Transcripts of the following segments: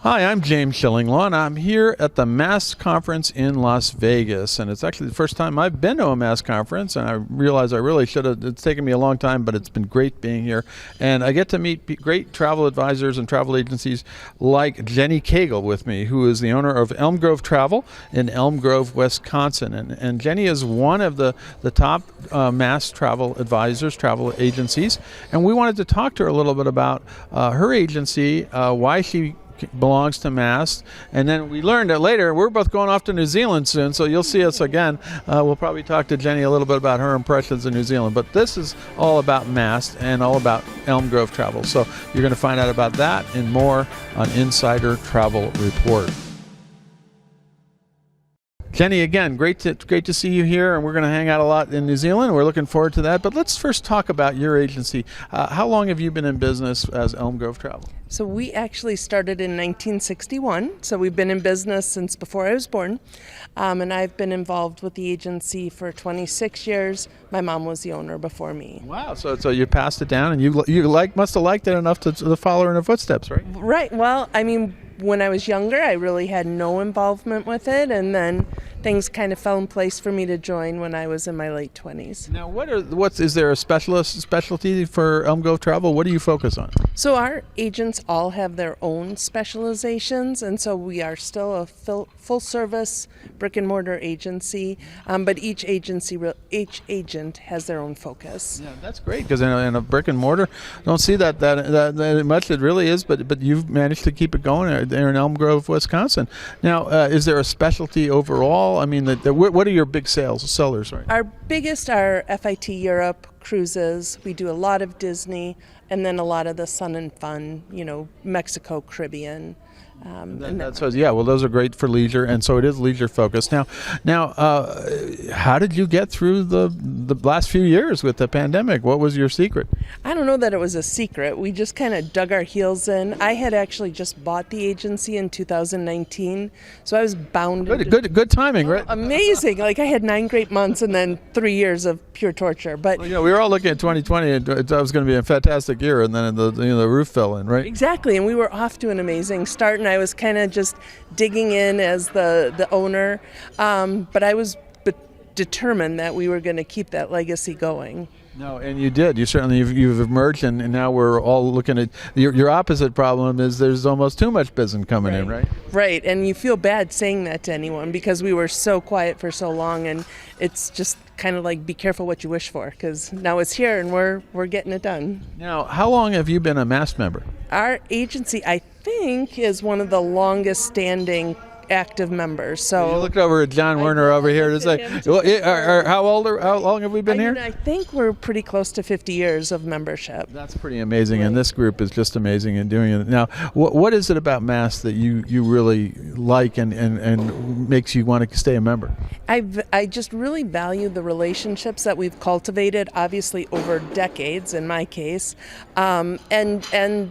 Hi, I'm James Shillinglaw, and I'm here at the MAST conference in Las Vegas. And it's actually the first time I've been to a MAST conference, and I realize I really should have. It's taken me a long time, but it's been great being here. And I get to meet great travel advisors and travel agencies like Jenny Cagle with me, who is the owner of Elm Grove Travel in Elm Grove, Wisconsin. And Jenny is one of the top MAST travel advisors, travel agencies. And we wanted to talk to her a little bit about her agency, why she belongs to MAST, and then we learned that later we're both going off to New Zealand soon, so you'll see us again. We'll probably talk to Jenny a little bit about her impressions of New Zealand, but this is all about MAST and all about Elm Grove Travel, so you're going to find out about that and more on Insider Travel Report. Jenny, again, great to see you here, and we're going to hang out a lot in New Zealand. We're looking forward to that. But let's first talk about your agency. How long have you been in business as Elm Grove Travel? So we actually started in 1961. So we've been in business since before I was born, and I've been involved with the agency for 26 years. My mom was the owner before me. Wow! So you passed it down, and you must have liked it enough to follow in her footsteps, right? Right. Well, I mean, when I was younger, I really had no involvement with it, and then things kind of fell in place for me to join when I was in my late 20s. Now, is there a specialty for Elm Grove Travel? What do you focus on? So our agents all have their own specializations, and so we are still a full-service brick-and-mortar agency, but each agent has their own focus. Yeah, that's great, because in a brick-and-mortar, don't see that much. It really is, but you've managed to keep it going there in Elm Grove, Wisconsin. Now, is there a specialty overall? I mean, what are your big sellers right now? Our biggest are FIT Europe, cruises. We do a lot of Disney, and then a lot of the sun and fun, Mexico, Caribbean. Those are great for leisure, and so it is leisure focused. Now, how did you get through the last few years with the pandemic? What was your secret? I don't know that it was a secret. We just kind of dug our heels in. I had actually just bought the agency in 2019, so I was bound. Good timing, right? Amazing! Like I had 9 great months and then 3 years of pure torture. But we were all looking at 2020, and it was going to be a fantastic year, and then the roof fell in, right? Exactly, and we were off to an amazing start. And I was kind of just digging in as the owner, but I was determined that we were going to keep that legacy going. No, and you did. You certainly you've emerged, and now we're all looking at your opposite problem is there's almost too much business coming in, right? Right, and you feel bad saying that to anyone because we were so quiet for so long, and it's just kind of like be careful what you wish for, because now it's here and we're getting it done. Now, how long have you been a MAST member? Our agency, I think, is one of the longest standing active members. So you looked over at John Werner over here to say, how long have we been here? I think we're pretty close to 50 years of membership. That's pretty amazing, and this group is just amazing in doing it. Now, what is it about MAST that you really like and makes you want to stay a member? I just really value the relationships that we've cultivated, obviously over decades in my case, and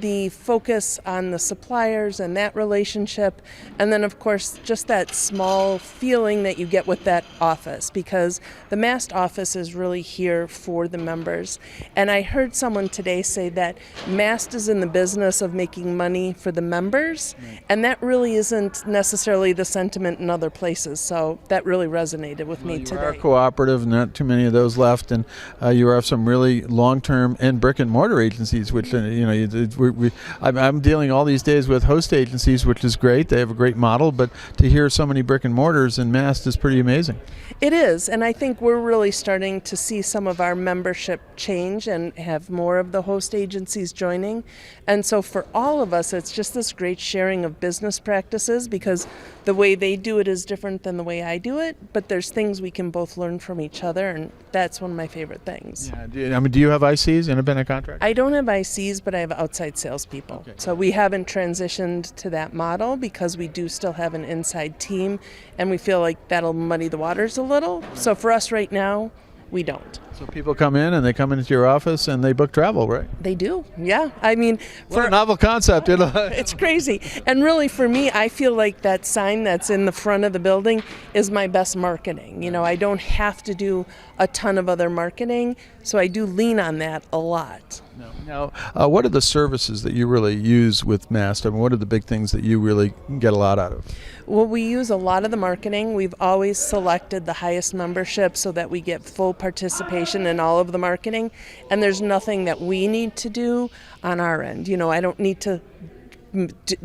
the focus on the suppliers and that relationship, and then of course just that small feeling that you get with that office, because the MAST office is really here for the members. And I heard someone today say that MAST is in the business of making money for the members, and that really isn't necessarily the sentiment in other places. So that really resonated with me today. You are cooperative, not too many of those left, and you have some really long-term and brick-and-mortar agencies, which I'm dealing all these days with host agencies, which is great. They have a great model, but to hear so many brick and mortars in MAST is pretty amazing. It is, and I think we're really starting to see some of our membership change and have more of the host agencies joining. And so for all of us, it's just this great sharing of business practices, because the way they do it is different than the way I do it, but there's things we can both learn from each other, and that's one of my favorite things. Yeah, do you have ICs, independent contractors? I don't have ICs, but I have outside salespeople. Okay. So we haven't transitioned to that model because we do still have an inside team, and we feel like that'll muddy the waters a little. So for us right now, we don't. So people come in and they come into your office and they book travel, right? They do, yeah. I mean, what a novel concept, It's crazy. And really for me, I feel like that sign that's in the front of the building is my best marketing. I don't have to do a ton of other marketing, so I do lean on that a lot. No. Now, what are the services that you really use with MAST? I mean, what are the big things that you really get a lot out of? Well, we use a lot of the marketing. We've always selected the highest membership so that we get full participation in all of the marketing. And there's nothing that we need to do on our end. You know, I don't need to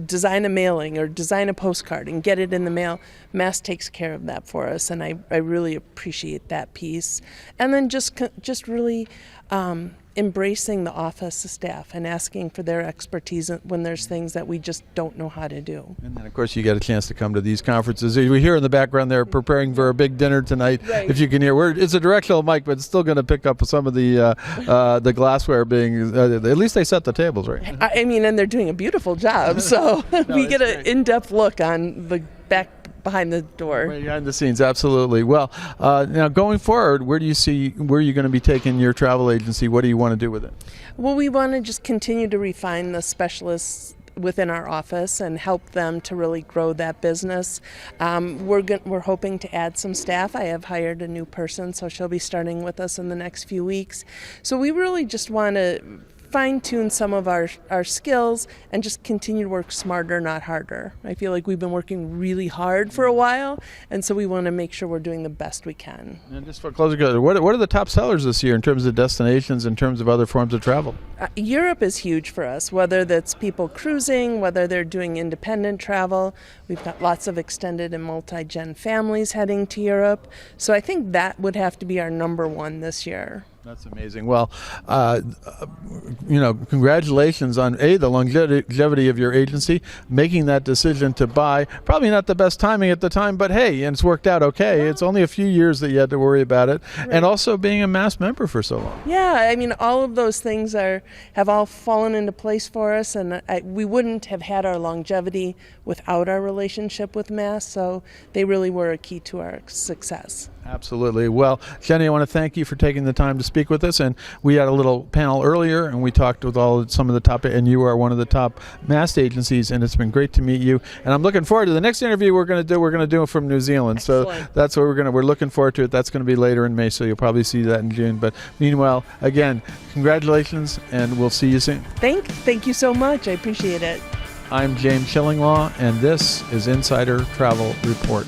design a mailing or design a postcard and get it in the mail. MAST takes care of that for us, and I really appreciate that piece. And then just really embracing the office staff and asking for their expertise when there's things that we just don't know how to do. And then, of course, you get a chance to come to these conferences. We hear in the background they're preparing for a big dinner tonight. Right. If you can hear, it's a directional mic, but it's still going to pick up some of the glassware being. At least they set the tables right. I mean, and they're doing a beautiful job. So we get an in-depth look on the back behind the door. Behind the scenes, absolutely. Well, now going forward, where are you going to be taking your travel agency? What do you want to do with it? Well, we want to just continue to refine the specialists within our office and help them to really grow that business. We're hoping to add some staff. I have hired a new person, so she'll be starting with us in the next few weeks. So we really just want to fine-tune some of our skills and just continue to work smarter, not harder. I feel like we've been working really hard for a while, and so we want to make sure we're doing the best we can. And just for closing, what are the top sellers this year in terms of destinations, in terms of other forms of travel? Europe is huge for us, whether that's people cruising, whether they're doing independent travel. We've got lots of extended and multi-gen families heading to Europe. So I think that would have to be our number one this year. That's amazing. Well, congratulations on the longevity of your agency, making that decision to buy. Probably not the best timing at the time, but hey, and it's worked out okay. It's only a few years that you had to worry about it, right. And also being a MAST member for so long. Yeah, I mean, all of those things have all fallen into place for us, and we wouldn't have had our longevity without our relationship with MAST. So they really were a key to our success. Absolutely. Well, Jenny, I want to thank you for taking the time to speak with us. And we had a little panel earlier, and we talked with some of the top, and you are one of the top MAST agencies, and it's been great to meet you. And I'm looking forward to the next interview we're going to do. We're going to do it from New Zealand. Excellent. So that's what we're looking forward to it. That's going to be later in May, so you'll probably see that in June. But meanwhile, again, congratulations, and we'll see you soon. Thank you so much. I appreciate it. I'm James Shillinglaw, and this is Insider Travel Report.